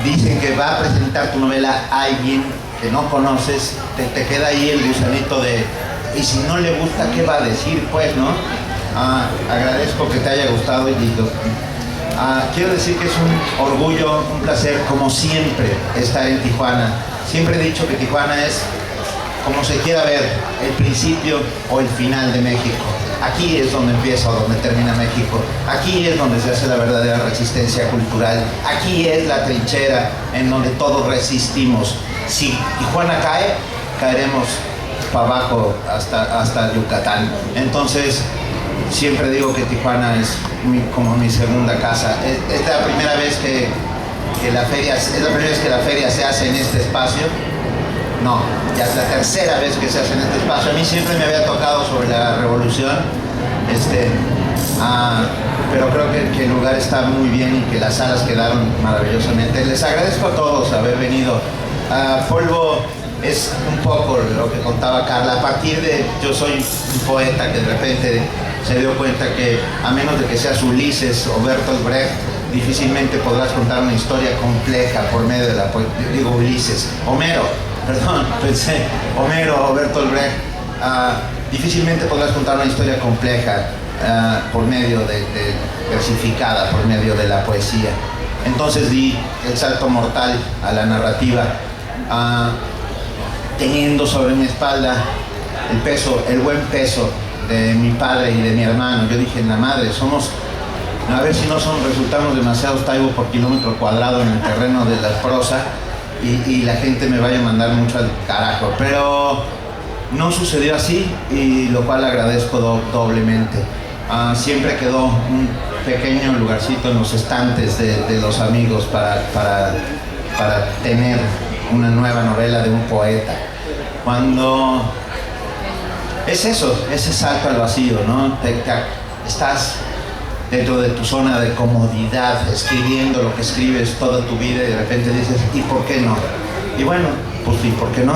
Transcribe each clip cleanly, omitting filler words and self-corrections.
dicen que va a presentar tu novela a alguien que no conoces, te queda ahí el gusanito de, y si no le gusta, ¿qué va a decir? Pues, ¿no? Agradezco que te haya gustado y quiero decir que es un orgullo, un placer, como siempre, estar en Tijuana. Siempre he dicho que Tijuana es, como se quiera ver, el principio o el final de México. Aquí es donde empieza o donde termina México. Aquí es donde se hace la verdadera resistencia cultural. Aquí es la trinchera en donde todos resistimos. Si Tijuana cae, caeremos para abajo hasta Yucatán. Entonces, siempre digo que Tijuana es como mi segunda casa. Es la primera vez que la feria se hace en este espacio. No, ya es la tercera vez que se hace en este espacio. A mí siempre me había tocado sobre la revolución, pero creo que el lugar está muy bien y que las salas quedaron maravillosamente. Les agradezco a todos haber venido. Polvo es un poco lo que contaba Carla. A partir de, yo soy un poeta que de repente se dio cuenta que a menos de que seas Ulises o Bertolt Brecht, difícilmente podrás contar una historia compleja por medio de la poesía. Digo Ulises, pensé, Homero o Bertolt Brecht, difícilmente podrás contar una historia compleja por medio versificada, por medio de la poesía. Entonces di el salto mortal a la narrativa, teniendo sobre mi espalda el buen peso de mi padre y de mi hermano. Yo dije, la madre, a ver si no resultamos demasiados taibos por kilómetro cuadrado en el terreno de la prosa y la gente me vaya a mandar mucho al carajo. Pero no sucedió así, y lo cual agradezco doblemente. Siempre quedó un pequeño lugarcito en los estantes de los amigos para tener una nueva novela de un poeta. Cuando es eso, ese salto al vacío, ¿no? Estás dentro de tu zona de comodidad, escribiendo lo que escribes toda tu vida, y de repente dices, ¿y por qué no? Y bueno, pues ¿y por qué no?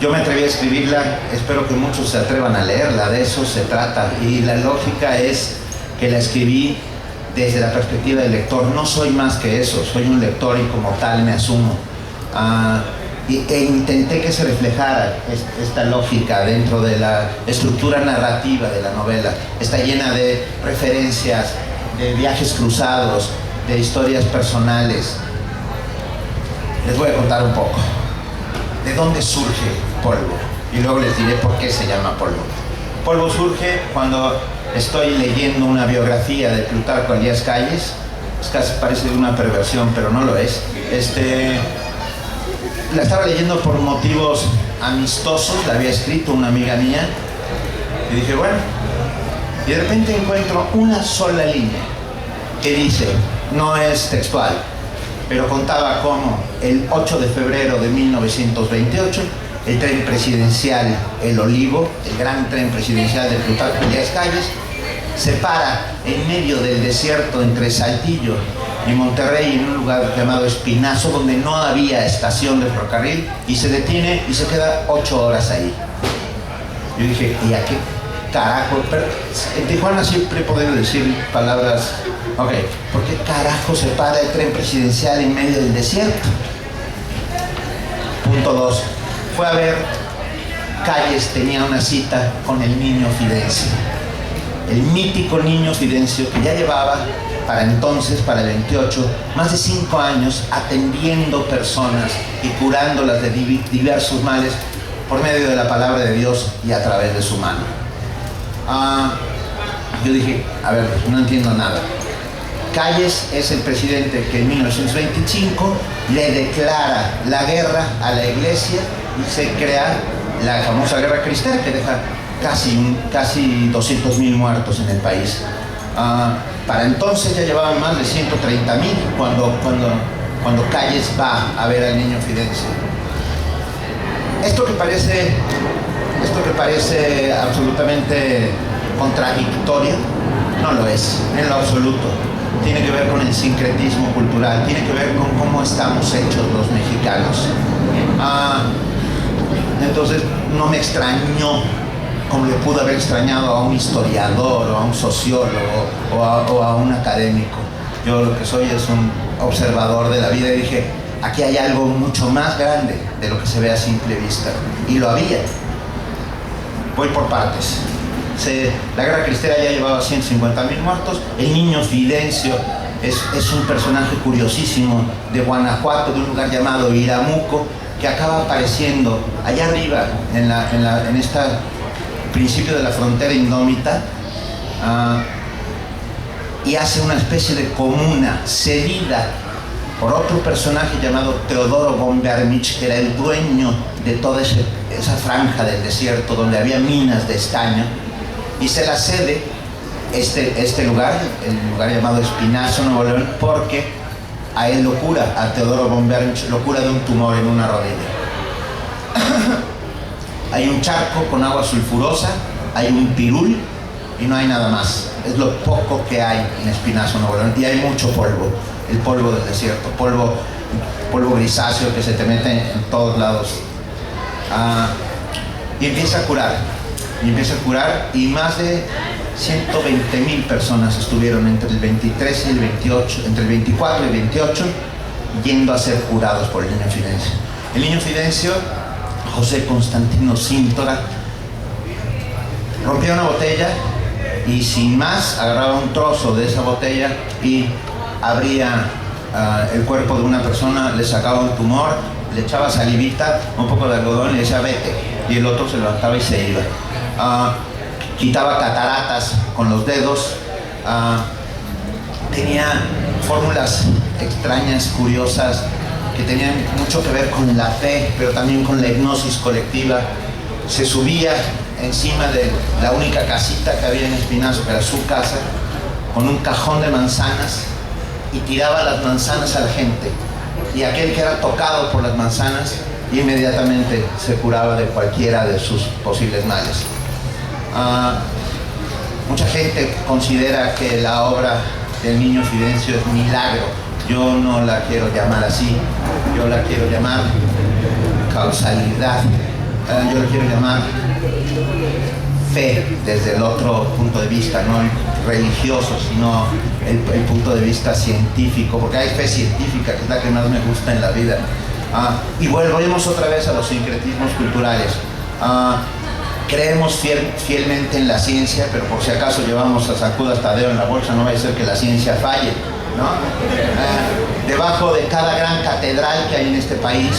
Yo me atreví a escribirla, espero que muchos se atrevan a leerla, de eso se trata. Y la lógica es que la escribí desde la perspectiva del lector. No soy más que eso, soy un lector y como tal me asumo. E intenté que se reflejara esta lógica dentro de la estructura narrativa de la novela. Está llena de referencias, de viajes cruzados, de historias personales. Les voy a contar un poco de dónde surge Polvo, y luego les diré por qué se llama Polvo. Polvo surge cuando estoy leyendo una biografía de Plutarco Elías Calles. Casi parece una perversión, pero no lo es. La estaba leyendo por motivos amistosos, la había escrito una amiga mía, y dije, bueno, y de repente encuentro una sola línea que dice, no es textual, pero contaba cómo el 8 de febrero de 1928, el tren presidencial El Olivo, el gran tren presidencial de Plutarco Elías Calles, se para en medio del desierto entre Saltillo y Monterrey, en un lugar llamado Espinazo, donde no había estación de ferrocarril, y se detiene y se queda 8 horas ahí. Yo dije, ¿y a qué carajo? Pero en Tijuana siempre he podido decir palabras, ok, ¿por qué carajo se para el tren presidencial en medio del desierto? Punto 2. Fue a ver, Calles tenía una cita con el niño Fidencio, el mítico niño Fidencio, que ya llevaba para entonces, para el 28, más de 5 años atendiendo personas y curándolas de diversos males por medio de la palabra de Dios y a través de su mano. Yo dije, a ver, no entiendo nada. Calles es el presidente que en 1925 le declara la guerra a la iglesia y se crea la famosa guerra cristera, que deja casi 200,000 muertos en el país. Para entonces ya llevaban más de 130,000 cuando Calles va a ver al niño Fidencio. Esto que parece absolutamente contradictorio, no lo es, en lo absoluto. Tiene que ver con el sincretismo cultural, tiene que ver con cómo estamos hechos los mexicanos. Entonces no me extrañó como le pudo haber extrañado a un historiador o a un sociólogo o a un académico. Yo lo que soy es un observador de la vida y dije, aquí hay algo mucho más grande de lo que se ve a simple vista. Y lo había. Voy por partes. La guerra cristera ya llevaba 150,000 muertos. El niño Fidencio es un personaje curiosísimo de Guanajuato, de un lugar llamado Iramuco, que acaba apareciendo allá arriba, en este principio de la frontera indómita, y hace una especie de comuna cedida por otro personaje llamado Teodoro von Bermich, que era el dueño de toda esa franja del desierto donde había minas de estaño, y se la cede este lugar, el lugar llamado Espinazo, Nuevo León, porque a él lo cura, a Teodoro von Bermich lo cura de un tumor en una rodilla. Hay un charco con agua sulfurosa, hay un pirul y no hay nada más. Es lo poco que hay en Espinazo, Nuevo León, y hay mucho polvo, el polvo del desierto, polvo grisáceo que se te mete en todos lados. Y empieza a curar, y más de 120,000 personas estuvieron entre el 23 y el 28, entre el 24 y el 28, yendo a ser curados por el niño Fidencio. El niño Fidencio, José Constantino Cíntora, rompía una botella y sin más agarraba un trozo de esa botella y abría el cuerpo de una persona, le sacaba un tumor, le echaba salivita, un poco de algodón y le decía vete, y el otro se levantaba y se iba. Quitaba cataratas con los dedos, tenía fórmulas extrañas, curiosas, que tenían mucho que ver con la fe, pero también con la hipnosis colectiva. Se subía encima de la única casita que había en Espinazo, que era su casa, con un cajón de manzanas, y tiraba las manzanas a la gente, y aquel que era tocado por las manzanas inmediatamente se curaba de cualquiera de sus posibles males. Mucha gente considera que la obra del niño Fidencio es milagro. Yo no la quiero llamar así, yo la quiero llamar causalidad, yo la quiero llamar fe desde el otro punto de vista, no el religioso, sino el punto de vista científico, porque hay fe científica, que es la que más me gusta en la vida. Y volvemos otra vez a los sincretismos culturales. Creemos fielmente en la ciencia, pero por si acaso llevamos a San Judas Tadeo en la bolsa, no vaya a ser que la ciencia falle, ¿no? Debajo de cada gran catedral que hay en este país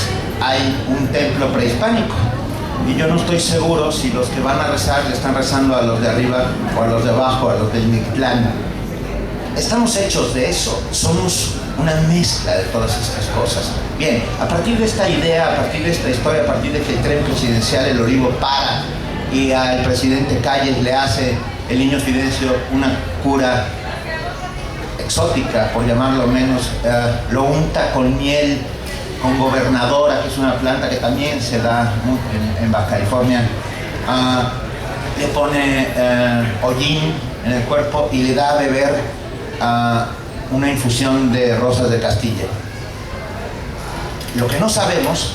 hay un templo prehispánico, y yo no estoy seguro si los que van a rezar le están rezando a los de arriba o a los de abajo, a los del Mictlán. Estamos hechos de eso, somos una mezcla de todas estas cosas. Bien, a partir de esta idea, a partir de esta historia, a partir de que el tren presidencial El Olivo para y al presidente Calles le hace el niño Fidencio una cura exótica, por llamarlo menos, lo unta con miel, con gobernadora, que es una planta que también se da en Baja California, le pone hollín en el cuerpo y le da a beber una infusión de rosas de Castilla. Lo que no sabemos,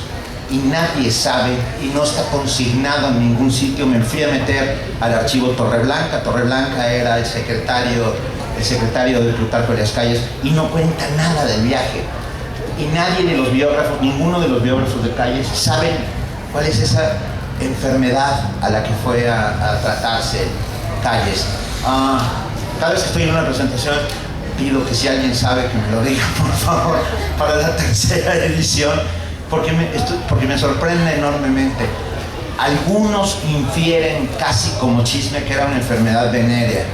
y nadie sabe, y no está consignado en ningún sitio, me fui a meter al archivo Torreblanca. Torreblanca era el secretario de Plutarco Elías Calles, y no cuenta nada del viaje. Y nadie de los biógrafos, ninguno de los biógrafos de Calles, saben cuál es esa enfermedad a la que fue a tratarse Calles. Cada vez que estoy en una presentación, pido que si alguien sabe que me lo diga, por favor, para la tercera edición, porque me sorprende enormemente. Algunos infieren casi como chisme que era una enfermedad venérea.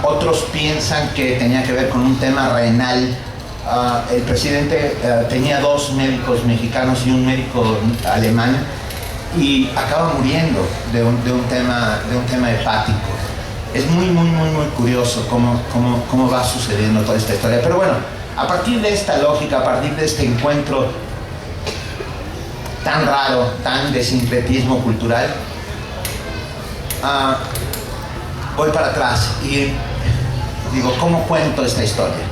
Otros piensan que tenía que ver con un tema renal. El presidente tenía dos médicos mexicanos y un médico alemán, y acaba muriendo de un tema hepático. Es muy curioso cómo va sucediendo toda esta historia. Pero bueno, a partir de esta lógica, a partir de este encuentro tan raro, tan de sincretismo cultural, voy para atrás y digo, ¿cómo cuento esta historia?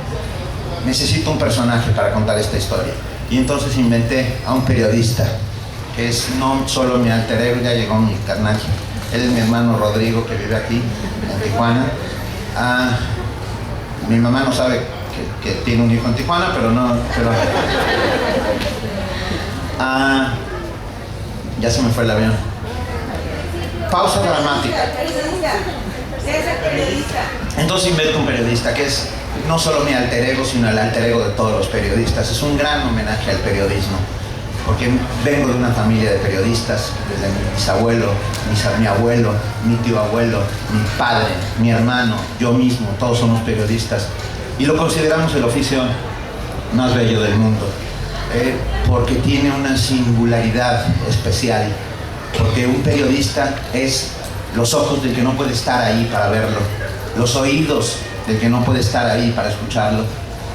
Necesito un personaje para contar esta historia. Y entonces inventé a un periodista, que es no solo mi alter ego, ya llegó mi carnal. Él es mi hermano Rodrigo, que vive aquí, en Tijuana. Mi mamá no sabe que tiene un hijo en Tijuana, pero no... Ya se me fue el avión. Pausa dramática. Entonces invento un periodista que es no solo mi alter ego, sino el alter ego de todos los periodistas. Es un gran homenaje al periodismo, porque vengo de una familia de periodistas, desde mi bisabuelo, mi abuelo, mi tío abuelo, mi padre, mi hermano, yo mismo, todos somos periodistas y lo consideramos el oficio más bello del mundo, porque tiene una singularidad especial, porque un periodista es los ojos del que no puede estar ahí para verlo, los oídos del que no puede estar ahí para escucharlo,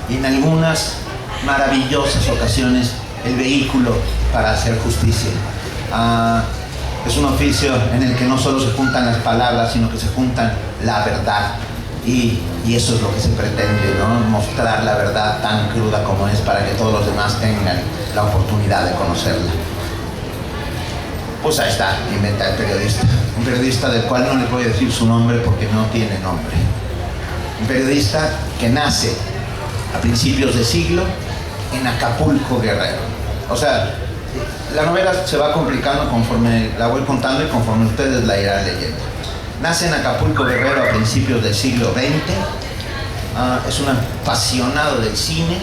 y en algunas maravillosas ocasiones el vehículo para hacer justicia. Es un oficio en el que no solo se juntan las palabras, sino que se juntan la verdad, y eso es lo que se pretende, ¿no? Mostrar la verdad tan cruda como es para que todos los demás tengan la oportunidad de conocerla. Pues ahí está, inventa el periodista. Un periodista del cual no les voy a decir su nombre porque no tiene nombre. Un periodista que nace a principios de siglo en Acapulco, Guerrero. O sea, la novela se va complicando conforme la voy contando y conforme ustedes la irán leyendo. Nace en Acapulco, Guerrero, a principios del siglo XX. Es un apasionado del cine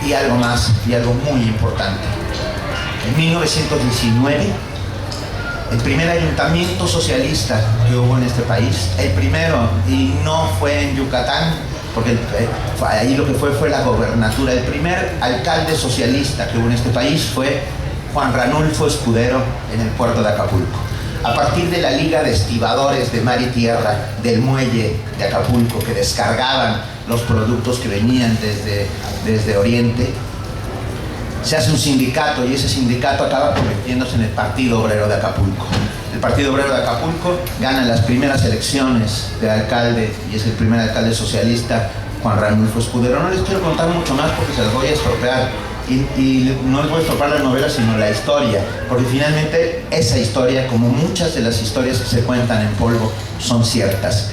y algo más, y algo muy importante. En 1919, el primer ayuntamiento socialista que hubo en este país, el primero, y no fue en Yucatán, porque ahí lo que fue la gobernatura. El primer alcalde socialista que hubo en este país fue Juan Ranulfo Escudero en el puerto de Acapulco. A partir de la Liga de Estibadores de Mar y Tierra del muelle de Acapulco, que descargaban los productos que venían desde Oriente, se hace un sindicato, y ese sindicato acaba convirtiéndose en el Partido Obrero de Acapulco. El Partido Obrero de Acapulco gana las primeras elecciones de alcalde y es el primer alcalde socialista, Juan Ranulfo Escudero. No les quiero contar mucho más porque se las voy a estropear, y no les voy a estropear la novela, sino la historia, porque finalmente esa historia, como muchas de las historias que se cuentan en polvo, son ciertas.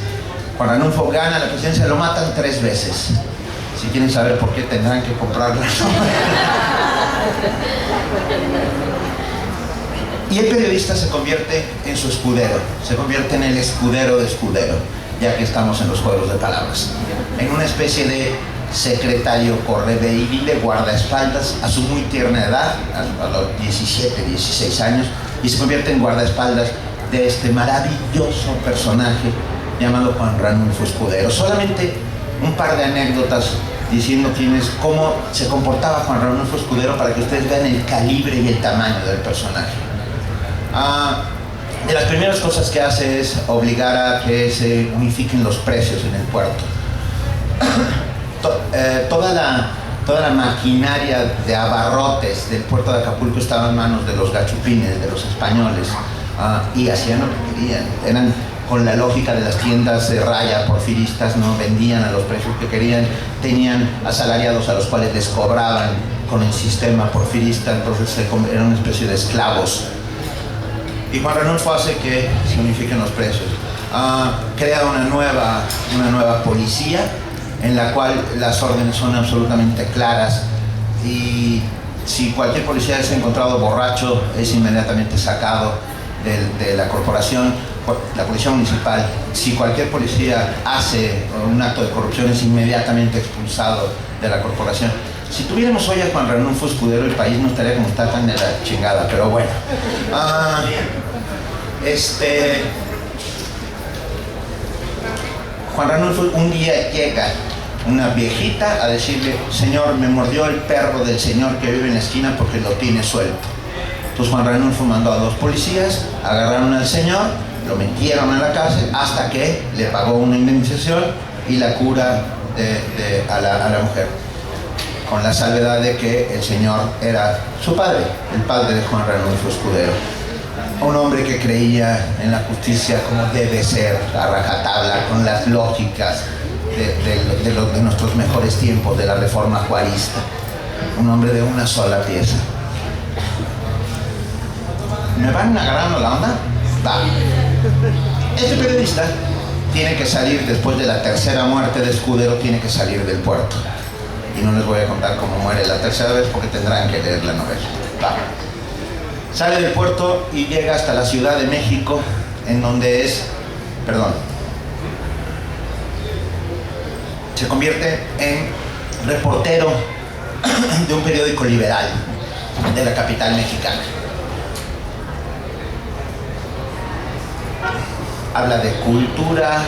Juan Ranulfo gana la presidencia, lo matan 3 veces. Si quieren saber por qué, tendrán que comprar la novela. Y el periodista se convierte en su escudero, se convierte en el escudero de Escudero, ya que estamos en los juegos de palabras, en una especie de secretario correveidil, de guardaespaldas a su muy tierna edad, a los 17, 16 años, y se convierte en guardaespaldas de este maravilloso personaje llamado Juan Ranulfo Escudero. Solamente un par de anécdotas diciendo cómo se comportaba Juan Ranulfo Escudero para que ustedes vean el calibre y el tamaño del personaje. De las primeras cosas que hace es obligar a que se unifiquen los precios en el puerto. Toda la maquinaria de abarrotes del puerto de Acapulco estaba en manos de los gachupines, de los españoles, y hacían lo que querían. Eran, con la lógica de las tiendas de raya porfiristas, no vendían a los precios que querían, tenían asalariados a los cuales les cobraban con el sistema porfirista, entonces eran una especie de esclavos. Y Juan Ranulfo hace que se unifiquen los precios. Crea una nueva policía en la cual las órdenes son absolutamente claras, y si cualquier policía es encontrado borracho es inmediatamente sacado de la corporación, la policía municipal. Si cualquier policía hace un acto de corrupción es inmediatamente expulsado de la corporación. Si tuviéramos hoy a Juan Ranulfo Escudero, el país no estaría como está, tan de la chingada, pero bueno. Juan Ranulfo un día llega una viejita a decirle: señor, me mordió el perro del señor que vive en la esquina porque lo tiene suelto. Entonces Juan Ranulfo mandó a 2 policías, agarraron al señor, lo metieron a la cárcel hasta que le pagó una indemnización y la cura a la mujer, con la salvedad de que el señor era su padre, el padre de Juan Ranulfo Escudero. Un hombre que creía en la justicia como debe ser, a rajatabla, con las lógicas de nuestros mejores tiempos, de la reforma juarista. Un hombre de una sola pieza. ¿Me van agarrando la onda? Va. Este periodista tiene que salir después de la tercera muerte de Escudero, tiene que salir del puerto. Y no les voy a contar cómo muere la tercera vez porque tendrán que leer la novela. Va. Sale del puerto y llega hasta la Ciudad de México, en donde se convierte en reportero de un periódico liberal de la capital mexicana. Habla de cultura,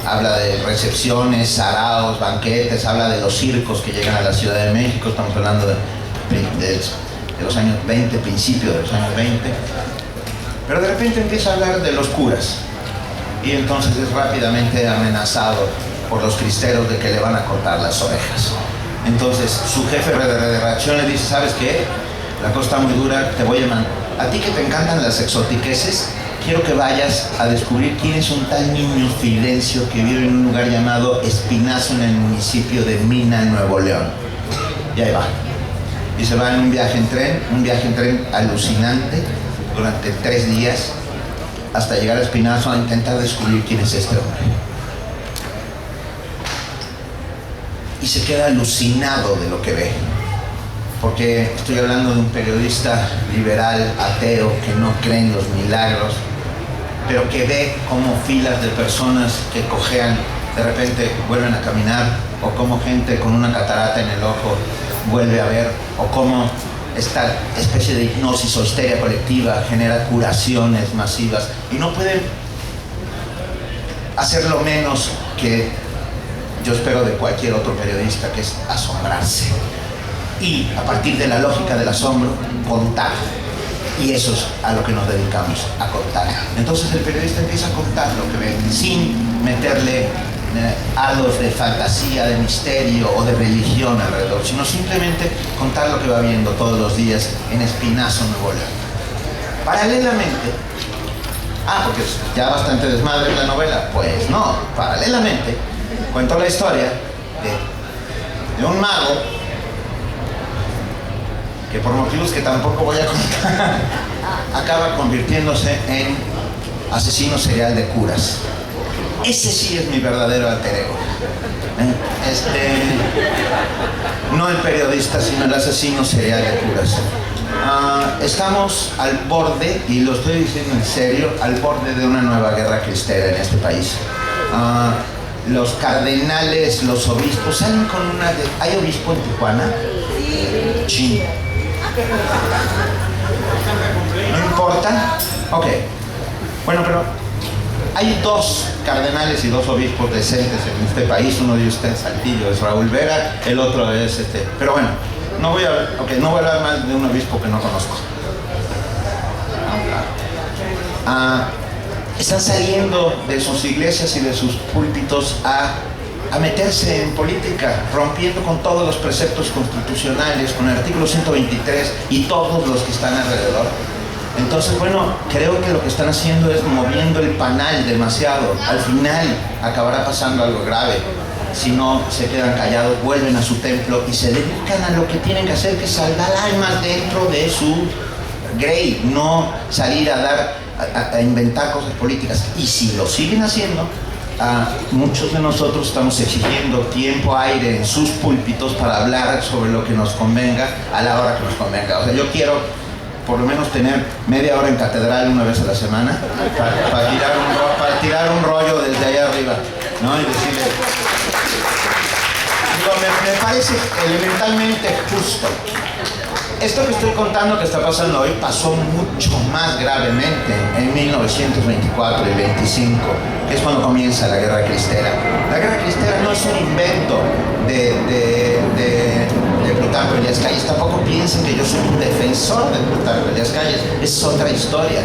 habla de recepciones, saraos, banquetes, habla de los circos que llegan a la Ciudad de México. Estamos hablando de los años 20, principios de los años 20. Pero de repente empieza a hablar de los curas y entonces es rápidamente amenazado por los cristeros de que le van a cortar las orejas. Entonces su jefe de redacción le dice: ¿sabes qué? La cosa está muy dura, te voy a mandar. A ti que te encantan las exotiqueses, quiero que vayas a descubrir quién es un tal niño Fidencio que vive en un lugar llamado Espinazo en el municipio de Mina, Nuevo León. Y ahí va. Y se va en un viaje en tren alucinante durante 3 días hasta llegar a Espinazo a intentar descubrir quién es este hombre. Y se queda alucinado de lo que ve, porque estoy hablando de un periodista liberal, ateo, que no cree en los milagros, pero que ve cómo filas de personas que cojean de repente vuelven a caminar, o cómo gente con una catarata en el ojo vuelve a ver, o cómo esta especie de hipnosis o histeria colectiva genera curaciones masivas, y no pueden hacer lo menos que yo espero de cualquier otro periodista, que es asombrarse. Y a partir de la lógica del asombro, contar. Y eso es a lo que nos dedicamos, a contar. Entonces el periodista empieza a contar lo que ve, sin meterle halos de fantasía, de misterio o de religión alrededor, sino simplemente contar lo que va viendo todos los días en Espinazo, Nuevo León. Paralelamente, porque es ya bastante desmadre la novela, pues no, paralelamente cuento la historia de un mago que, por motivos que tampoco voy a contar, acaba convirtiéndose en asesino serial de curas. Ese sí es mi verdadero alter ego. No el periodista, sino el asesino serial de curas. Estamos al borde, y lo estoy diciendo en serio, al borde de una nueva guerra cristera en este país. Los cardenales, los obispos salen con una... ¿Hay obispo en Tijuana? Sí. ¿No importa? Ok. Bueno, pero hay 2 cardenales y 2 obispos decentes en este país. Uno de ellos está en Saltillo, es Raúl Vera, el otro es Pero bueno, no voy a hablar más de un obispo que no conozco. Están saliendo de sus iglesias y de sus púlpitos a meterse en política, rompiendo con todos los preceptos constitucionales, con el artículo 123 y todos los que están alrededor. Entonces, bueno, creo que lo que están haciendo es moviendo el panal demasiado. Al final acabará pasando algo grave. Si no se quedan callados, vuelven a su templo y se dedican a lo que tienen que hacer, que es salvar almas dentro de su grey, no salir a inventar cosas políticas. Y si lo siguen haciendo, muchos de nosotros estamos exigiendo tiempo, aire en sus púlpitos para hablar sobre lo que nos convenga a la hora que nos convenga. O sea, yo quiero por lo menos tener media hora en catedral una vez a la semana para tirar un rollo desde allá arriba, ¿no? Y decirle... me parece elementalmente justo. Esto que estoy contando que está pasando hoy pasó mucho más gravemente en 1924 y 25, que es cuando comienza la Guerra Cristera. La Guerra Cristera no es un invento de Plutarco Elías Calles. Tampoco piensen que yo soy un defensor de Plutarco Elías Calles. Es otra historia.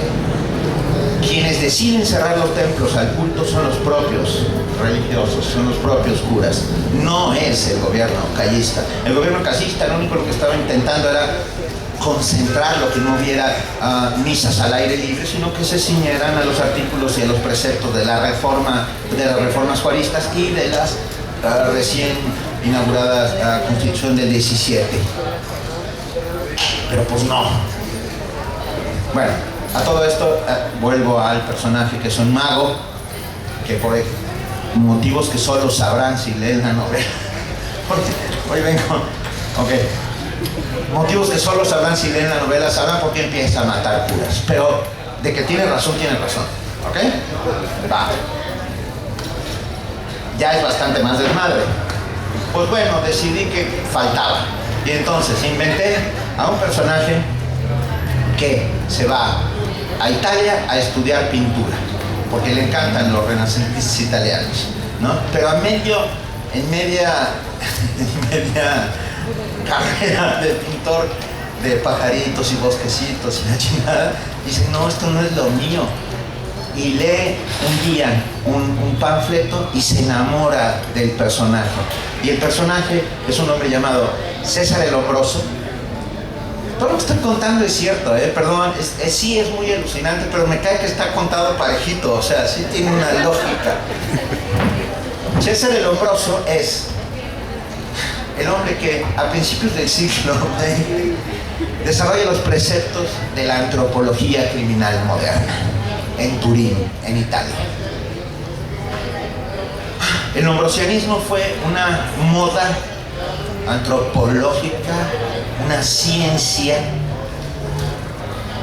Quienes deciden cerrar los templos al culto son los propios religiosos, son los propios curas. No es el gobierno callista. El gobierno callista lo único que estaba intentando era concentrar lo que no hubiera misas al aire libre, sino que se ciñeran a los artículos y a los preceptos de la reforma, de las reformas juaristas y de las recién inauguradas Constitución del 17. Pero pues no. Bueno, a todo esto vuelvo al personaje que es un mago que por motivos que solo sabrán si leen la novela. Hoy vengo, ok. Motivos que solo sabrán si leen la novela, sabrán por qué empieza a matar curas. Pero de que tiene razón, ¿ok? Va. Ya es bastante más desmadre. Pues bueno, decidí que faltaba. Y entonces inventé a un personaje que se va a Italia a estudiar pintura, porque le encantan los renacentistas italianos, ¿no? Pero en media carrera de pintor de pajaritos y bosquecitos y la chingada, dice, no, esto no es lo mío. Y lee un día un panfleto y se enamora del personaje. Y el personaje es un hombre llamado César el Hombroso. Todo lo que estoy contando es cierto, perdón, sí es muy alucinante, pero me cae que está contado parejito, o sea, sí tiene una lógica. César el Hombroso es el hombre que a principios del siglo XX desarrolla los preceptos de la antropología criminal moderna en Turín, en Italia. El hombrosianismo fue una moda antropológica, una ciencia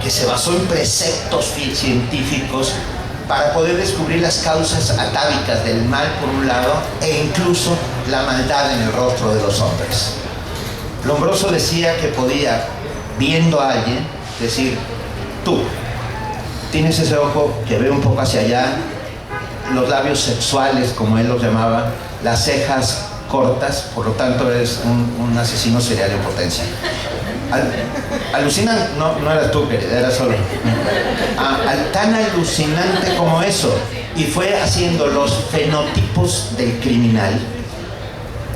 que se basó en preceptos científicos para poder descubrir las causas atávicas del mal por un lado e incluso la maldad en el rostro de los hombres. Lombroso decía que podía, viendo a alguien, decir, tú tienes ese ojo que ve un poco hacia allá, los labios sexuales, como él los llamaba, las cejas cortas, por lo tanto eres un asesino serial en potencia. Alucinante, no eras tú, querida, era solo. Tan alucinante como eso. Y fue haciendo los fenotipos del criminal,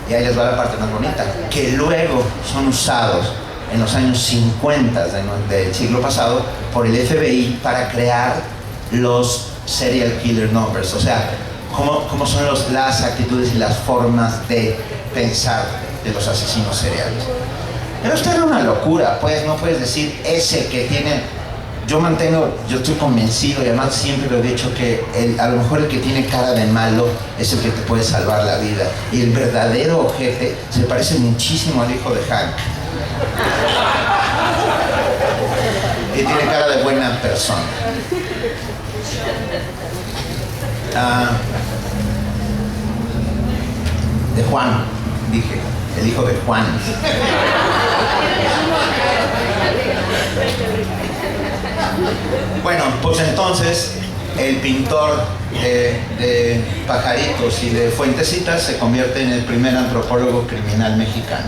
y ahí les va la parte más bonita, que luego son usados en los años 50 del siglo pasado por el FBI para crear los serial killer numbers, o sea, cómo son las actitudes y las formas de pensar de los asesinos seriales. Pero esto era una locura, pues no puedes decir ese que tiene. Yo estoy convencido, y además siempre lo he dicho, que a lo mejor el que tiene cara de malo es el que te puede salvar la vida, y el verdadero ojete se parece muchísimo al hijo de Hank y tiene cara de buena persona. De Juan, dije, el hijo de Juan. Bueno, pues entonces el pintor de pajaritos y de fuentecitas se convierte en el primer antropólogo criminal mexicano,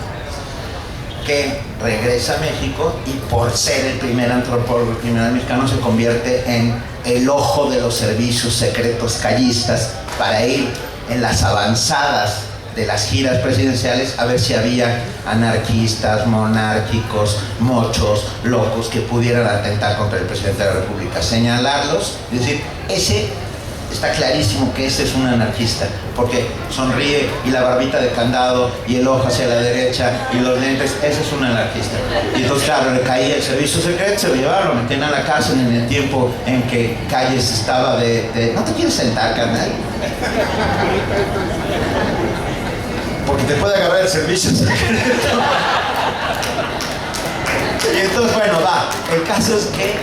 que regresa a México y por ser el primer antropólogo criminal mexicano se convierte en el ojo de los servicios secretos callistas para ir en las avanzadas de las giras presidenciales a ver si había anarquistas, monárquicos, mochos, locos que pudieran atentar contra el presidente de la República, señalarlos y decir, ese está clarísimo que ese es un anarquista, porque sonríe y la barbita de candado y el ojo hacia la derecha y los lentes, ese es un anarquista. Y entonces, claro, le caía el servicio secreto, se lo llevaban, lo metían a la cárcel en el tiempo en que Calles estaba de ¿no te quieres sentar, carnal? Porque te puede agarrar el servicio secreto. Y entonces, bueno, el caso es que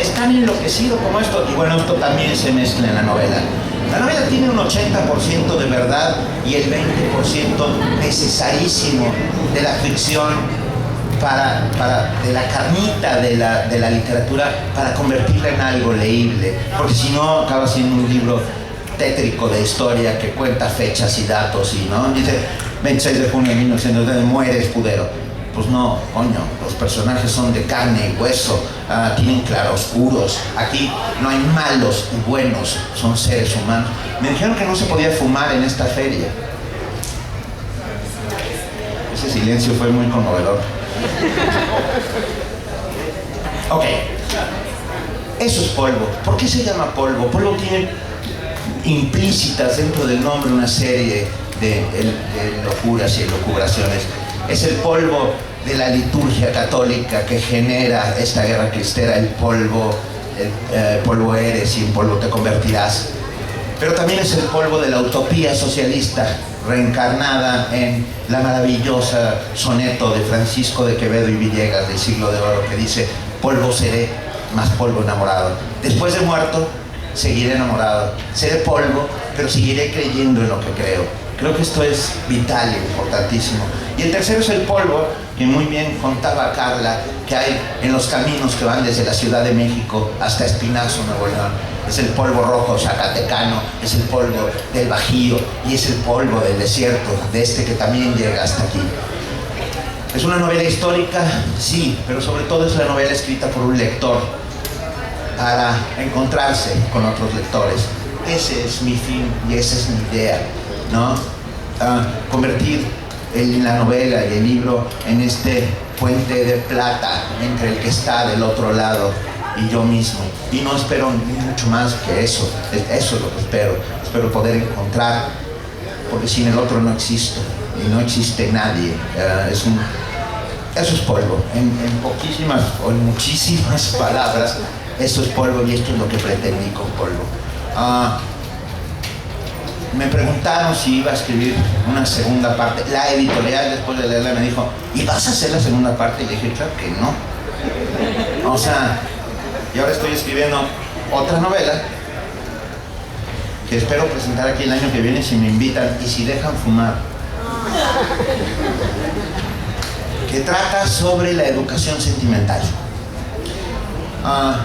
es tan enloquecido como esto, y bueno, esto también se mezcla en la novela. La novela tiene un 80% de verdad y el 20% necesarísimo de la ficción de la carnita de la literatura para convertirla en algo leíble, porque si no acaba siendo un libro tétrico de historia que cuenta fechas y datos y no dice 26 de junio de 1909 muere Escudero. Pues no, coño, los personajes son de carne y hueso, tienen claroscuros, aquí no hay malos y buenos, son seres humanos. Me dijeron que no se podía fumar en esta feria. Ese silencio fue muy conmovedor. Ok, eso es polvo. ¿Por qué se llama polvo? Polvo tiene implícitas dentro del nombre una serie de locuras y elucubraciones. Es el polvo de la liturgia católica que genera esta guerra cristera, el polvo eres y en polvo te convertirás. pero también es el polvo de la utopía socialista reencarnada en la maravillosa soneto de Francisco de Quevedo y Villegas del Siglo de Oro, que dice: polvo seré, más polvo enamorado. Después de muerto, seguiré enamorado. Seré polvo, pero seguiré creyendo en lo que creo. Creo que esto es vital e importantísimo. Y el tercero es el polvo, que muy bien contaba Carla, que hay en los caminos que van desde la Ciudad de México hasta Espinazo, Nuevo León. Es el polvo rojo zacatecano, es el polvo del Bajío y es el polvo del desierto de este que también llega hasta aquí. Es una novela histórica, sí, pero sobre todo es una novela escrita por un lector para encontrarse con otros lectores. Ese es mi fin y esa es mi idea, ¿no? Convertir la novela y el libro en este puente de plata entre el que está del otro lado y yo mismo. Y no espero mucho más que eso. Eso es lo que espero. Espero poder encontrar, porque sin el otro no existo y no existe nadie. Eso es polvo. En poquísimas o en muchísimas palabras, eso es polvo y esto es lo que pretendí con polvo. Me preguntaron si iba a escribir una segunda parte. La editorial, después de leerla, me dijo: ¿y vas a hacer la segunda parte? Y le dije: claro que no. O sea, y ahora estoy escribiendo otra novela que espero presentar aquí el año que viene si me invitan y si dejan fumar, que trata sobre la educación sentimental.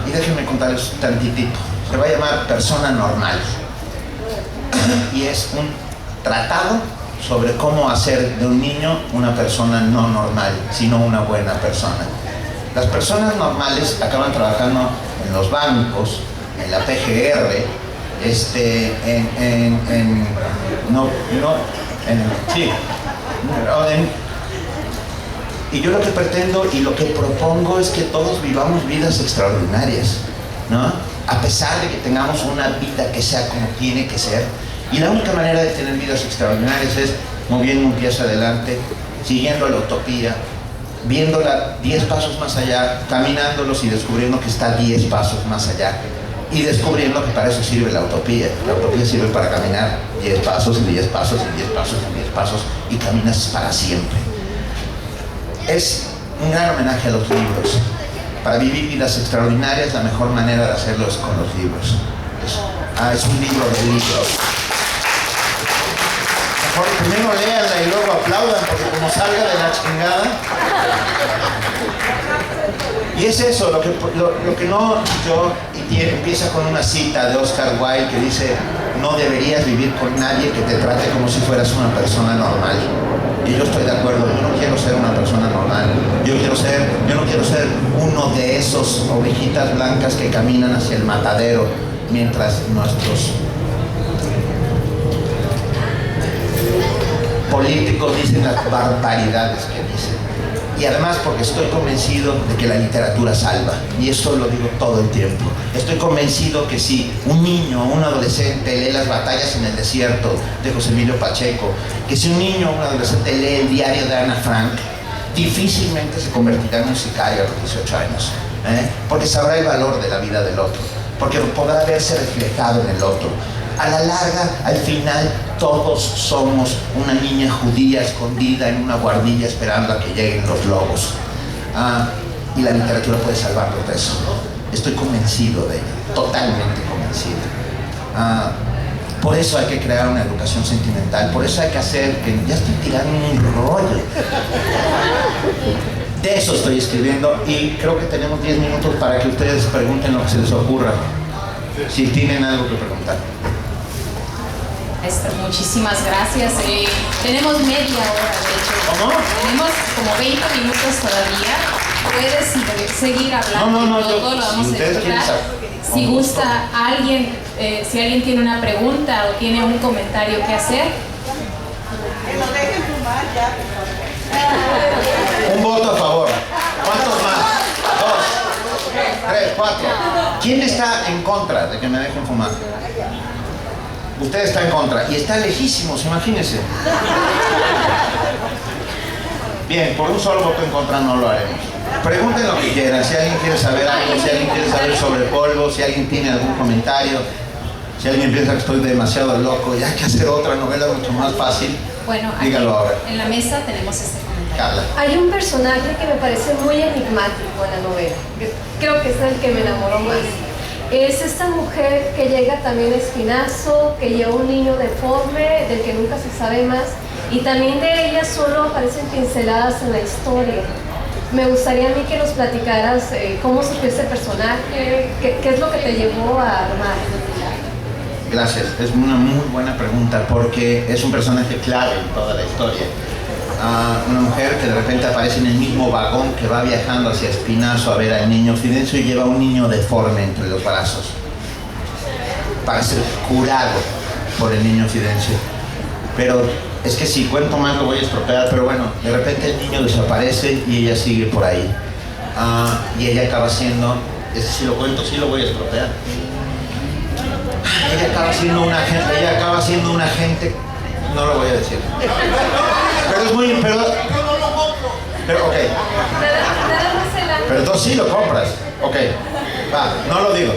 Y déjenme contarles tantitito. Se va a llamar Persona Normal y es un tratado sobre cómo hacer de un niño una persona no normal, sino una buena persona. Las personas normales acaban trabajando en los bancos, en la PGR, y yo lo que pretendo y lo que propongo es que todos vivamos vidas extraordinarias, ¿no? A pesar de que tengamos una vida que sea como tiene que ser. Y la única manera de tener vidas extraordinarias es moviendo un pie hacia adelante, siguiendo la utopía, viéndola 10 pasos más allá, caminándolos y descubriendo que está 10 pasos más allá. Y descubriendo que para eso sirve la utopía. La utopía sirve para caminar 10 pasos y 10 pasos y 10 pasos y 10 pasos y caminas para siempre. Es un gran homenaje a los libros. Para vivir vidas extraordinarias, la mejor manera de hacerlo es con los libros. Es un libro de libros. Mejor primero léanla y luego aplaudan, porque como salga de la chingada. Y es eso, lo que no yo, y empieza con una cita de Oscar Wilde que dice: no deberías vivir con nadie que te trate como si fueras una persona normal. Y yo estoy de acuerdo, yo no quiero ser una persona normal. Yo no quiero ser uno de esos ovejitas blancas que caminan hacia el matadero mientras nuestros políticos dicen las barbaridades que dicen. Y además porque estoy convencido de que la literatura salva, y eso lo digo todo el tiempo. Estoy convencido que si un niño o un adolescente lee Las batallas en el desierto de José Emilio Pacheco, que si un niño o un adolescente lee el diario de Ana Frank, difícilmente se convertirá en un sicario a los 18 años, porque sabrá el valor de la vida del otro, porque podrá verse reflejado en el otro. A la larga, al final, todos somos una niña judía escondida en una guardilla esperando a que lleguen los lobos. Y la literatura puede salvarnos de eso. Estoy convencido de ello, totalmente convencido. Por eso hay que crear una educación sentimental, por eso hay que hacer que... Ya estoy tirando un rollo. De eso estoy escribiendo y creo que tenemos 10 minutos para que ustedes pregunten lo que se les ocurra, si tienen algo que preguntar. Muchísimas gracias. Tenemos media hora, de hecho. ¿Cómo? Tenemos como 20 minutos todavía. Puedes seguir hablando. No, todo lo vamos a disfrutar. Si gusta alguien, si alguien tiene una pregunta o tiene un comentario que hacer. Que nos dejen fumar ya. Un voto a favor. ¿Cuántos más? 2, 3, 4. ¿Quién está en contra de que me dejen fumar? Usted está en contra y está lejísimos, imagínense. Bien, por un solo voto en contra no lo haremos. Pregunten lo que quieran, si alguien quiere saber algo, si alguien quiere saber sobre polvo, si alguien tiene algún comentario, Si alguien piensa que estoy demasiado loco y hay que hacer otra novela mucho más fácil, Bueno, aquí dígalo ahora. en la mesa tenemos este comentario. Carla. Hay un personaje que me parece muy enigmático en la novela. Creo que es el que me enamoró más. Es esta mujer que llega también a Espinazo, que lleva un niño deforme, del que nunca se sabe más, y también de ella solo aparecen pinceladas en la historia. Me gustaría a mí que nos platicaras cómo surgió ese personaje, qué es lo que te llevó a armar. Gracias, es una muy buena pregunta porque es un personaje clave en toda la historia. Una mujer que de repente aparece en el mismo vagón que va viajando hacia Espinazo a ver al niño Fidencio y lleva un niño deforme entre los brazos para ser curado por el niño Fidencio. Pero es que si cuento más lo voy a estropear, pero bueno, de repente el niño desaparece y ella sigue por ahí. Y ella acaba siendo, es que si lo cuento sí lo voy a estropear. Ella acaba siendo una agente, no lo voy a decir. Pero es muy, pero ok. Pero entonces sí lo compras. Ok, va, no lo digo.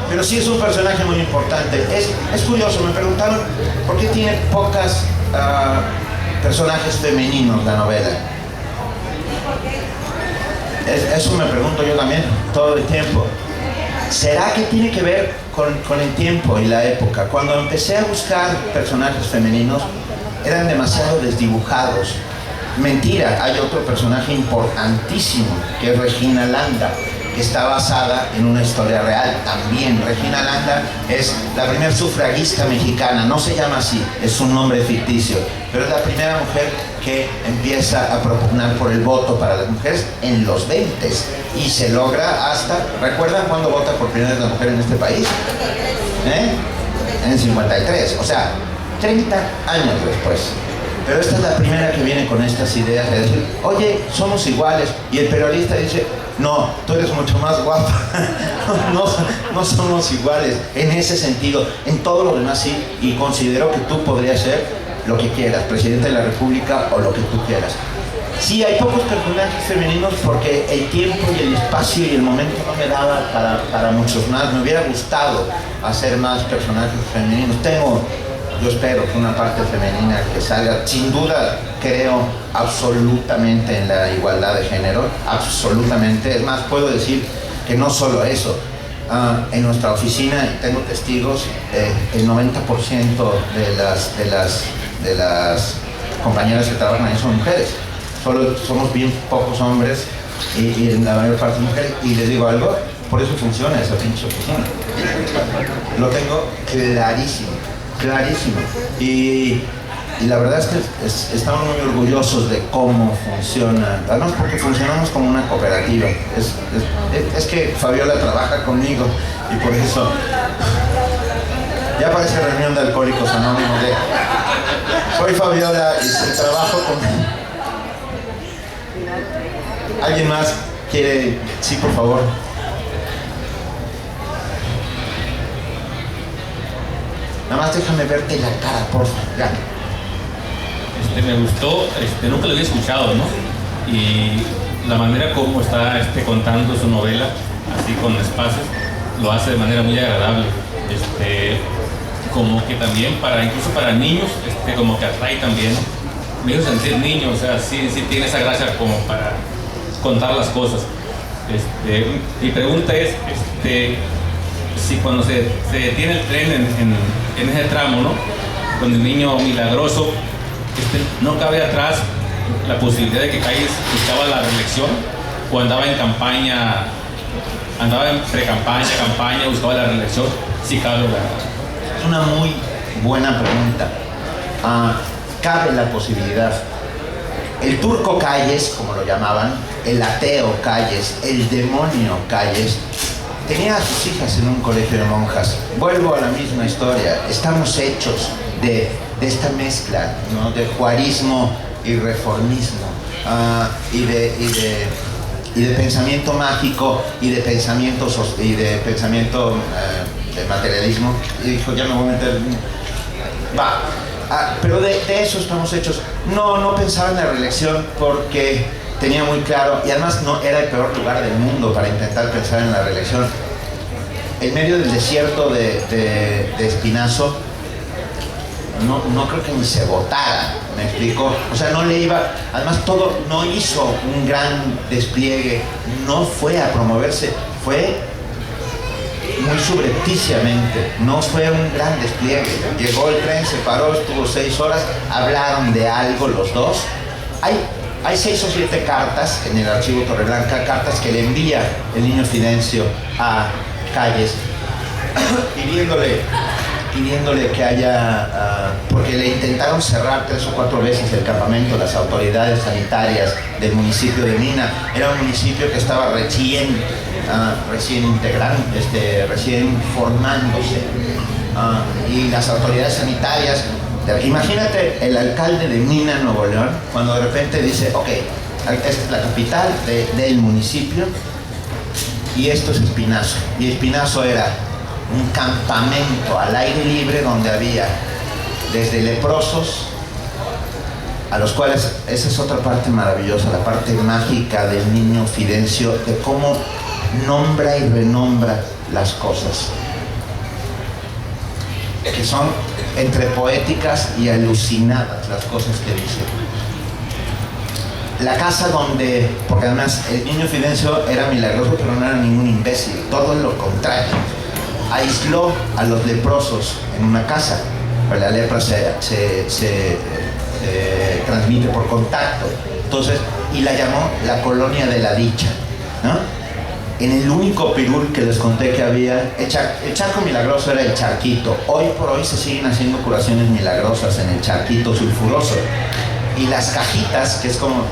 Pero sí es un personaje muy importante. Es curioso, me preguntaron por qué tiene pocas personajes femeninos la novela. Eso me pregunto yo también, todo el tiempo. ¿Será que tiene que ver con el tiempo y la época? Cuando empecé a buscar personajes femeninos, eran demasiado desdibujados. Mentira, hay otro personaje importantísimo, que es Regina Landa, que está basada en una historia real también. Regina Landa es la primera sufragista mexicana, no se llama así, es un nombre ficticio, pero es la primera mujer que empieza a propugnar por el voto para las mujeres en los 20s y se logra hasta, ¿recuerdan cuándo vota por primera vez la mujer en este país? En 53, o sea, 30 años después. Pero esta es la primera que viene con estas ideas de decir, oye, somos iguales, y el periodista dice, no, tú eres mucho más guapa. No somos iguales en ese sentido, en todo lo demás sí, y considero que tú podrías ser lo que quieras, presidente de la República o lo que tú quieras. Sí, hay pocos personajes femeninos porque el tiempo y el espacio y el momento no me daba para muchos más. Me hubiera gustado hacer más personajes femeninos. Yo espero que una parte femenina que salga, sin duda creo absolutamente en la igualdad de género, absolutamente. Es más, puedo decir que no solo eso. En nuestra oficina, y tengo testigos, el 90% de las compañeras que trabajan ahí son mujeres. Solo somos bien pocos hombres y la mayor parte de mujeres. Y les digo algo, por eso funciona esa pinche oficina. Lo tengo clarísimo. Y la verdad es que estamos muy orgullosos de cómo funciona, además porque funcionamos como una cooperativa. Es que Fabiola trabaja conmigo y por eso ya parece reunión de alcohólicos anónimos. Soy Fabiola y trabajo con... ¿Alguien más quiere? Sí, por favor. Nada más déjame verte la cara, por favor. Ya. Me gustó, nunca lo había escuchado, ¿no? Y la manera como está contando su novela, así con espacios, lo hace de manera muy agradable. Como que también incluso para niños, como que atrae también. Me hizo sentir niño, o sea, sí tiene esa gracia como para contar las cosas. Mi pregunta es, si cuando se detiene el tren en ese tramo, ¿no? Con el niño milagroso, no cabe atrás la posibilidad de que Calles buscaba la reelección o andaba en campaña, andaba en campaña, buscaba la reelección, si cabe la... Es una muy buena pregunta. Cabe la posibilidad. El turco Calles, como lo llamaban, el ateo Calles, el demonio Calles, tenía a sus hijas en un colegio de monjas. Vuelvo a la misma historia. Estamos hechos de esta mezcla, ¿no? De juarismo y reformismo, y de pensamiento mágico y de pensamiento de materialismo. Y dijo, ya me voy a meter. Pero de eso estamos hechos. No pensaba en la reelección porque tenía muy claro, y además no era el peor lugar del mundo para intentar pensar en la reelección. en medio del desierto de Espinazo, no creo que ni se votara, ¿me explico? O sea, no le iba, además todo, no hizo un gran despliegue, no fue a promoverse, fue muy subrepticiamente, no fue un gran despliegue. Llegó el tren, se paró, estuvo 6 horas, hablaron de algo los dos. Hay 6 o 7 cartas en el archivo Torreblanca, cartas que le envía el niño Fidencio a Calles, pidiéndole que haya, porque le intentaron cerrar 3 o 4 veces el campamento, las autoridades sanitarias del municipio de Mina. Era un municipio que estaba recién formándose, y las autoridades sanitarias, imagínate el alcalde de Mina, Nuevo León, cuando de repente dice, ok, esta es la capital del municipio y esto es Espinazo, y Espinazo era un campamento al aire libre donde había desde leprosos, a los cuales, esa es otra parte maravillosa, la parte mágica del niño Fidencio, de cómo nombra y renombra las cosas, que son entre poéticas y alucinadas las cosas que dice. La casa donde, porque además el niño Fidencio era milagroso, pero no era ningún imbécil, todo lo contrario. Aisló a los leprosos en una casa, pues la lepra se transmite por contacto, entonces, y la llamó la colonia de la dicha, ¿no? En el único pirul que les conté que había, el charco milagroso era el charquito. Hoy por hoy se siguen haciendo curaciones milagrosas en el charquito sulfuroso. Y las cajitas, que es como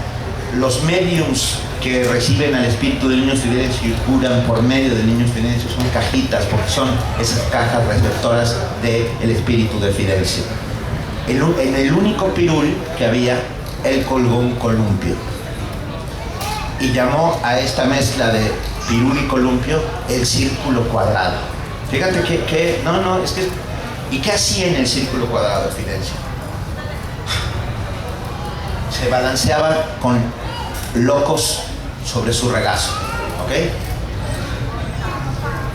los mediums que reciben al espíritu del niño Fidencio y curan por medio del niño Fidencio, son cajitas, porque son esas cajas receptoras del espíritu de Fidencio. En el único pirul que había, él colgó un columpio y llamó a esta mezcla de pirul y columpio el círculo cuadrado. Fíjate que ¿y qué hacía en el círculo cuadrado Fidencio? Se balanceaba con locos sobre su regazo, ¿ok?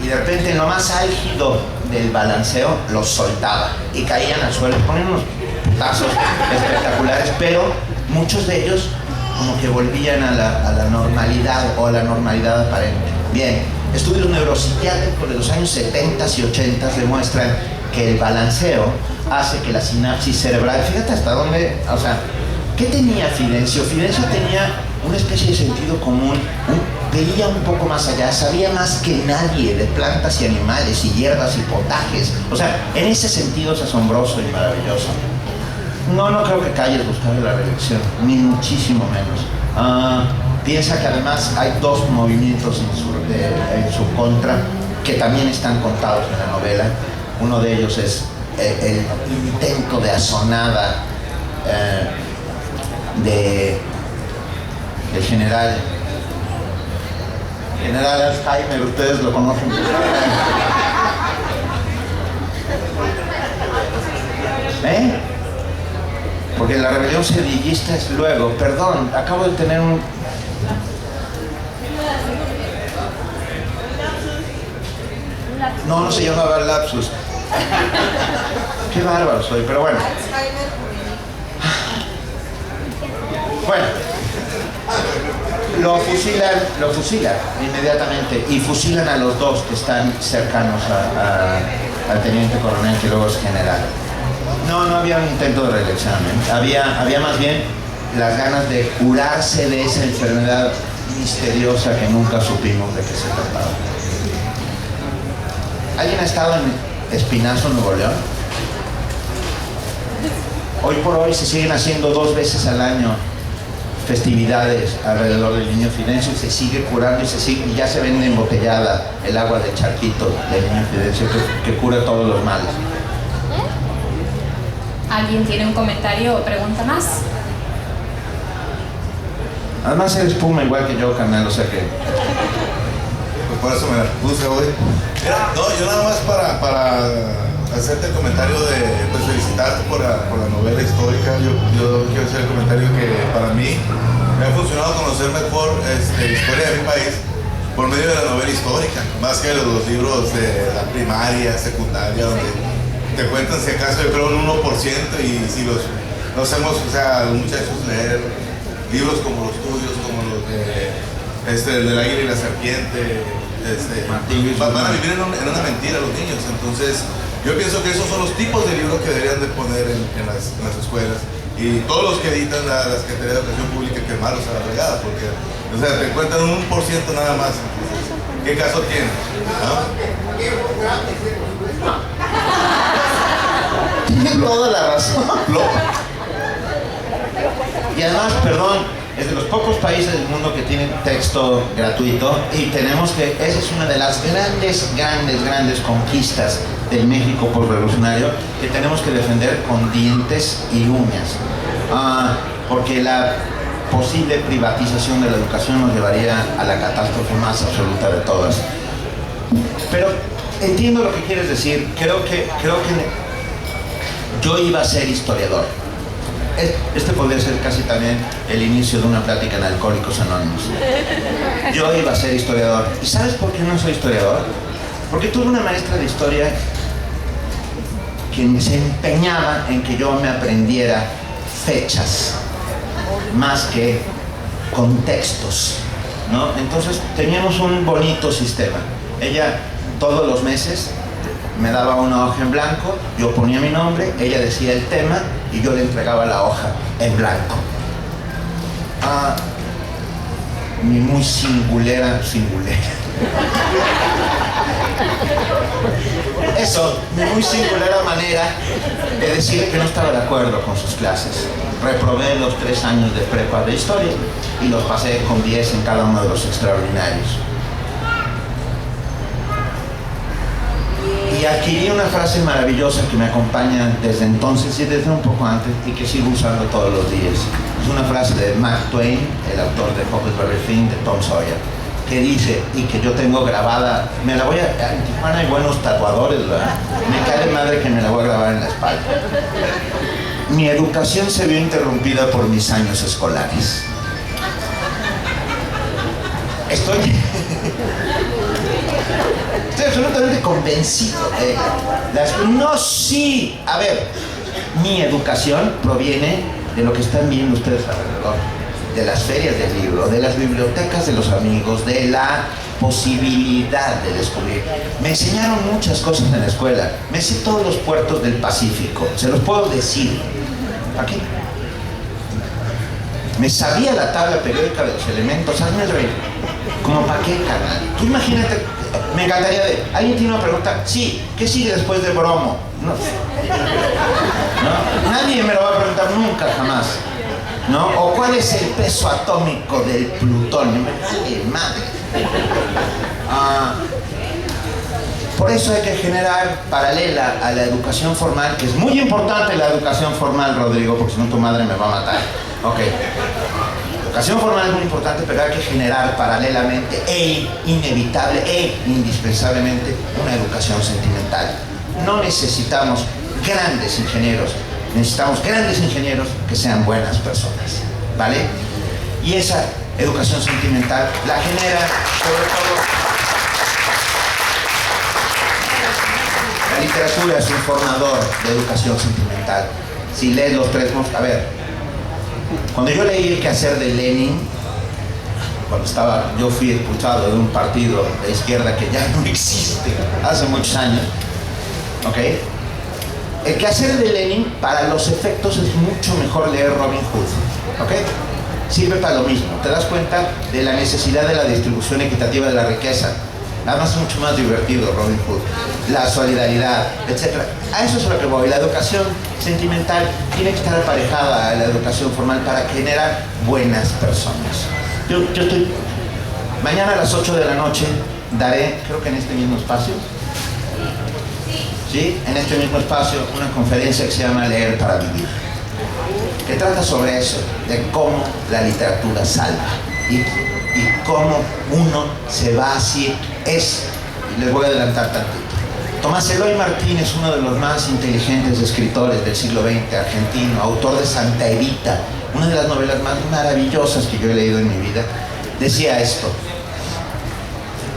Y de repente, en lo más álgido del balanceo, los soltaba y caían al suelo, ponían unos putazos espectaculares, pero muchos de ellos como que volvían a la normalidad, o a la normalidad aparente. Bien, estudios neuropsiquiátricos de los años 70 y 80 demuestran que el balanceo hace que la sinapsis cerebral, fíjate hasta dónde, o sea, ¿qué tenía Fidencio? Fidencio tenía una especie de sentido común, veía un poco más allá, sabía más que nadie de plantas y animales y hierbas y potajes. O sea, en ese sentido es asombroso y maravilloso. No creo que Calles buscara la reelección, ni muchísimo menos. Piensa que además hay 2 movimientos en su contra que también están contados en la novela. Uno de ellos es el intento de asonada del general Alzheimer, ustedes lo conocen. Porque la rebelión sedillista es luego. Perdón, acabo de tener un... No se llamaba lapsus. Qué bárbaro soy, pero bueno. Bueno, lo fusilan inmediatamente, y fusilan a los 2 que están cercanos al teniente coronel, que luego es general. No había un intento de reelección, había más bien las ganas de curarse de esa enfermedad misteriosa que nunca supimos de qué se trataba. ¿Alguien ha estado en Espinazo, Nuevo León? Hoy por hoy se siguen haciendo 2 veces al año festividades alrededor del niño Fidencio, y se sigue curando y ya se vende embotellada el agua del charquito del niño Fidencio que cura todos los males. ¿Alguien tiene un comentario o pregunta más? Además eres puma igual que yo, carnal, o sea que... Pues por eso me la puse hoy. Yo nada más para hacerte el comentario de pues, felicitarte por la novela histórica. Yo quiero hacer el comentario que para mí me ha funcionado conocer mejor la historia de mi país, por medio de la novela histórica, más que los libros de la primaria, secundaria, donde te cuentan si acaso yo creo un 1% y si los hacemos, o sea, los muchachos leer libros como los tuyos, como los de el del águila y la serpiente, van a vivir en una mentira los niños. Entonces yo pienso que esos son los tipos de libros que deberían de poner en las escuelas, y todos los que editan la Secretaría de Educación Pública quemarlos a la regada, porque o sea, te cuentan un 1% nada más. Entonces, ¿qué caso tiene? Tiene toda la razón. Y además, perdón, es de los pocos países del mundo que tienen texto gratuito, y tenemos que, esa es una de las grandes conquistas del México postrevolucionario que tenemos que defender con dientes y uñas, porque la posible privatización de la educación nos llevaría a la catástrofe más absoluta de todas. Pero entiendo lo que quieres decir. Creo que yo iba a ser historiador. Este podría ser casi también el inicio de una plática en Alcohólicos Anónimos. Yo iba a ser historiador. ¿Y sabes por qué no soy historiador? Porque tuve una maestra de historia que se empeñaba en que yo me aprendiera fechas más que contextos, ¿no? Entonces teníamos un bonito sistema. Ella todos los meses me daba una hoja en blanco, yo ponía mi nombre, ella decía el tema y yo le entregaba la hoja en blanco. Mi muy singulera. Eso, mi muy singulera manera de decir que no estaba de acuerdo con sus clases. Reprobé los 3 años de prepa de historia y los pasé con 10 en cada uno de los extraordinarios. Y adquirí una frase maravillosa que me acompaña desde entonces y desde un poco antes, y que sigo usando todos los días. Es una frase de Mark Twain, el autor de Huckleberry Finn, de Tom Sawyer, que dice, y que yo tengo grabada, me la voy a... En Tijuana hay buenos tatuadores, ¿verdad? Me cae de madre que me la voy a grabar en la espalda. Mi educación se vio interrumpida por mis años escolares. Estoy absolutamente convencido de no, sí. A ver, mi educación proviene de lo que están viendo ustedes alrededor, de las ferias del libro, de las bibliotecas de los amigos, de la posibilidad de descubrir. Me enseñaron muchas cosas en la escuela. Me sé todos los puertos del Pacífico, se los puedo decir. Aquí. Me sabía la tabla periódica de los elementos. Hazme reír. ¿Como para qué, carnal? Tú imagínate, me encantaría de... ¿Alguien tiene una pregunta? Sí. ¿Qué sigue después de bromo? No. Nadie me lo va a preguntar nunca, jamás. ¿No? ¿O cuál es el peso atómico del plutonio? Me vale madre. Por eso hay que generar, paralela a la educación formal, que es muy importante la educación formal, Rodrigo, porque si no tu madre me va a matar. Ok. La educación formal es muy importante, pero hay que generar paralelamente e inevitable e indispensablemente una educación sentimental. No necesitamos grandes ingenieros, necesitamos grandes ingenieros que sean buenas personas, ¿vale? Y esa educación sentimental la genera sobre todo... La literatura es un formador de educación sentimental. Si lees los 3 a ver, cuando yo leí El quehacer de Lenin, yo fui expulsado de un partido de izquierda que ya no existe hace muchos años, ¿ok? El quehacer de Lenin, para los efectos, es mucho mejor leer Robin Hood, ¿ok? Sirve para lo mismo, te das cuenta de la necesidad de la distribución equitativa de la riqueza. Además es mucho más divertido Robin Hood, la solidaridad, etc. A eso es a lo que voy. La educación sentimental tiene que estar aparejada a la educación formal para generar buenas personas. Yo estoy... Mañana a las 8 de la noche daré, creo que en este mismo espacio, ¿sí? En este mismo espacio, una conferencia que se llama Leer para Vivir, que trata sobre eso, de cómo la literatura salva y cómo uno se va así. Les voy a adelantar tantito. Tomás Eloy Martínez, uno de los más inteligentes escritores del siglo XX, argentino, autor de Santa Evita, una de las novelas más maravillosas que yo he leído en mi vida, decía esto: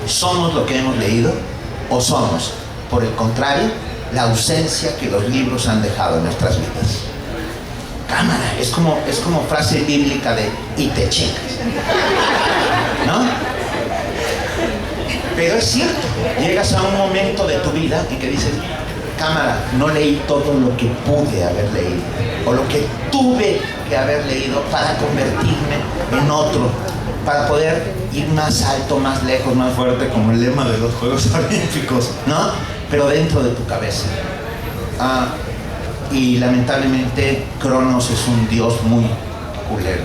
¿Somos lo que hemos leído o somos, por el contrario, la ausencia que los libros han dejado en nuestras vidas? Cámara, es como frase bíblica de "y te chingas", ¿no? Pero es cierto, llegas a un momento de tu vida en que dices, cámara, no leí todo lo que pude haber leído o lo que tuve que haber leído para convertirme en otro, para poder ir más alto, más lejos, más fuerte, como el lema de los Juegos Olímpicos, ¿no? Pero dentro de tu cabeza. Y lamentablemente Cronos es un dios muy culero.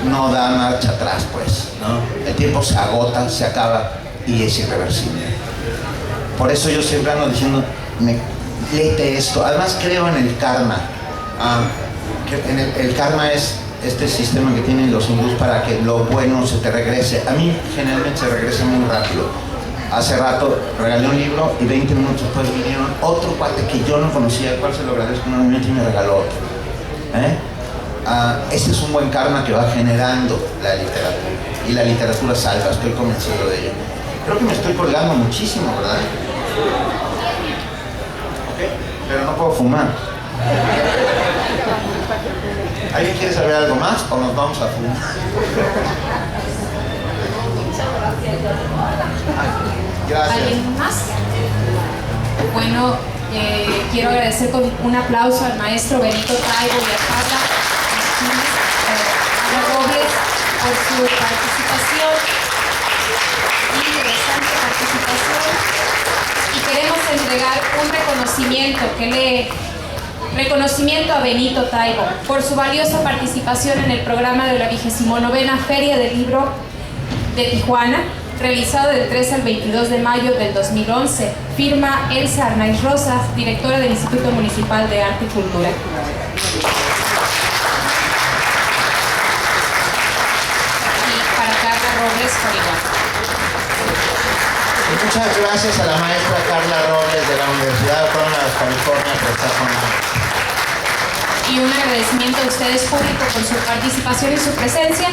No da marcha atrás, pues, ¿no? El tiempo se agota, se acaba y es irreversible. Por eso yo siempre ando diciendo, léete esto. Además creo en el karma. El karma es este sistema que tienen los hindús para que lo bueno se te regrese. A mí generalmente se regresa muy rápido. Hace rato regalé un libro y 20 minutos después vinieron otro cuate que yo no conocía, al cual se lo agradezco enormemente, y me regaló otro. Este es un buen karma que va generando la literatura. Y la literatura salva, estoy convencido de ello. Creo que me estoy colgando muchísimo, ¿verdad? Ok, pero no puedo fumar. ¿Alguien quiere saber algo más o nos vamos a fumar? Gracias. ¿Alguien más? Bueno, quiero agradecer con un aplauso al maestro Benito Taibo y a Carla Robles por su participación, interesante participación, y queremos entregar un reconocimiento a Benito Taibo por su valiosa participación en el programa de la 29ª Feria del Libro de Tijuana, realizado del 13 al 22 de mayo del 2011. Firma Elsa Arnaiz Rosas, directora del Instituto Municipal de Arte y Cultura. Y para Carla Robles, por igual. Muchas gracias a la maestra Carla Robles de la Universidad Autónoma de California por estar con nosotros. Y un agradecimiento a ustedes, público, por su participación y su presencia.